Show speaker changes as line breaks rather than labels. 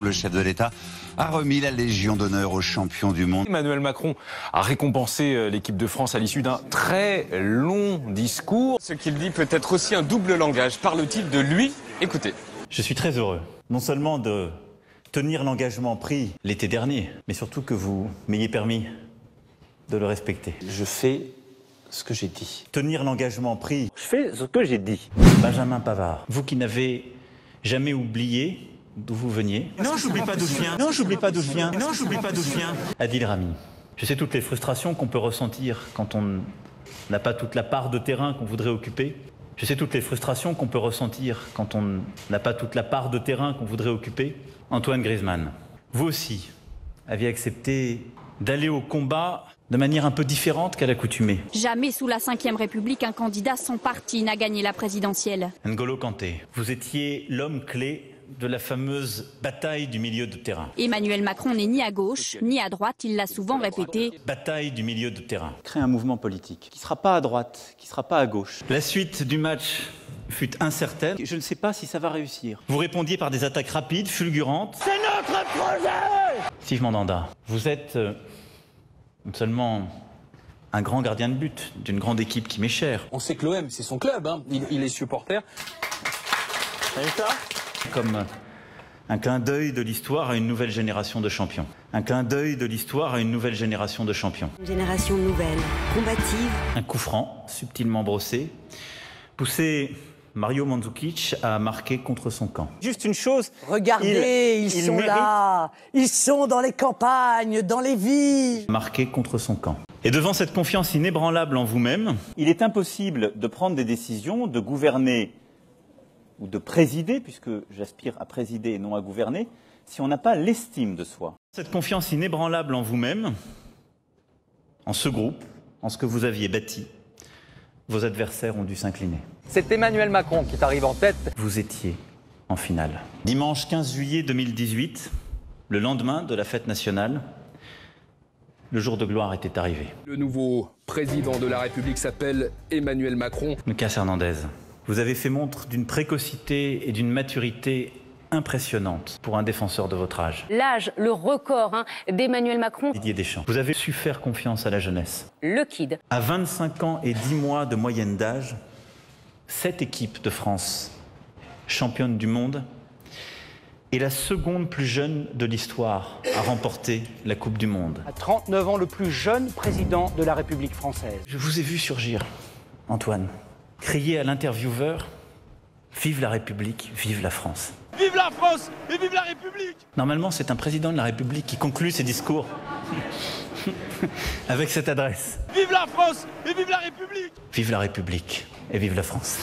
Le chef de l'État a remis la Légion d'honneur aux champions du monde.
Emmanuel Macron a récompensé l'équipe de France à l'issue d'un très long discours.
Ce qu'il dit peut être aussi un double langage. Parle-t-il de lui? Écoutez.
Je suis très heureux, non seulement de tenir l'engagement pris l'été dernier, mais surtout que vous m'ayez permis de le respecter.
Je fais ce que j'ai dit.
Tenir l'engagement pris. Je fais ce que j'ai dit. Benjamin Pavard, vous qui n'avez jamais oublié d'où vous veniez.
Non, j'oublie pas d'où je viens. Non, j'oublie pas d'où je viens. Non, j'oublie pas d'où je viens.
Adil Rami, je sais toutes les frustrations qu'on peut ressentir quand on n'a pas toute la part de terrain qu'on voudrait occuper. Je sais toutes les frustrations qu'on peut ressentir quand on n'a pas toute la part de terrain qu'on voudrait occuper. Antoine Griezmann, vous aussi aviez accepté d'aller au combat de manière un peu différente qu'à l'accoutumée.
Jamais sous la Ve République, un candidat sans parti n'a gagné la présidentielle.
N'Golo Kanté, vous étiez l'homme clé de la fameuse bataille du milieu de terrain.
Emmanuel Macron n'est ni à gauche ni à droite, il l'a souvent répété.
Bataille du milieu de terrain.
Créer un mouvement politique qui ne sera pas à droite, qui ne sera pas à gauche.
La suite du match fut incertaine.
Je ne sais pas si ça va réussir.
Vous répondiez par des attaques rapides, fulgurantes. C'est notre projet! Steve Mandanda, vous êtes non seulement un grand gardien de but d'une grande équipe qui m'est chère.
On sait que l'OM, c'est son club, hein. Il est supporter.
Comme un clin d'œil de l'histoire à une nouvelle génération de champions. Un clin d'œil de l'histoire à une nouvelle génération de champions.
Une génération nouvelle, combative.
Un coup franc, subtilement brossé, poussé Mario Mandzukic à marquer contre son camp.
Juste une chose.
Regardez, ils sont là. Ils sont dans les campagnes, dans les villes.
Marqué contre son camp. Et devant cette confiance inébranlable en vous-même,
Il est impossible de prendre des décisions, de gouverner ou de présider, puisque j'aspire à présider et non à gouverner, si on n'a pas l'estime de soi.
cette confiance inébranlable en vous-même, en ce groupe, en ce que vous aviez bâti, vos adversaires ont dû s'incliner.
C'est Emmanuel Macron qui arrive en tête.
Vous étiez en finale. Dimanche 15 juillet 2018, le lendemain de la fête nationale, le jour de gloire était arrivé.
Le nouveau président de la République s'appelle Emmanuel Macron.
Lucas Hernandez, vous avez fait montre d'une précocité et d'une maturité impressionnante pour un défenseur de votre âge.
L'âge, le record d'Emmanuel Macron.
Didier Deschamps, vous avez su faire confiance à la jeunesse.
Le Kid.
À 25 ans et 10 mois de moyenne d'âge, cette équipe de France, championne du monde, est la seconde plus jeune de l'histoire à remporter la Coupe du Monde.
À 39 ans, le plus jeune président de la République française.
Je vous ai vu surgir, Antoine, crier à l'intervieweur « Vive la République, vive la France ».
Vive la France et vive la République!
Normalement, c'est un président de la République qui conclut ses discours avec cette adresse.
Vive la France et vive la République!
Vive la République et vive la France.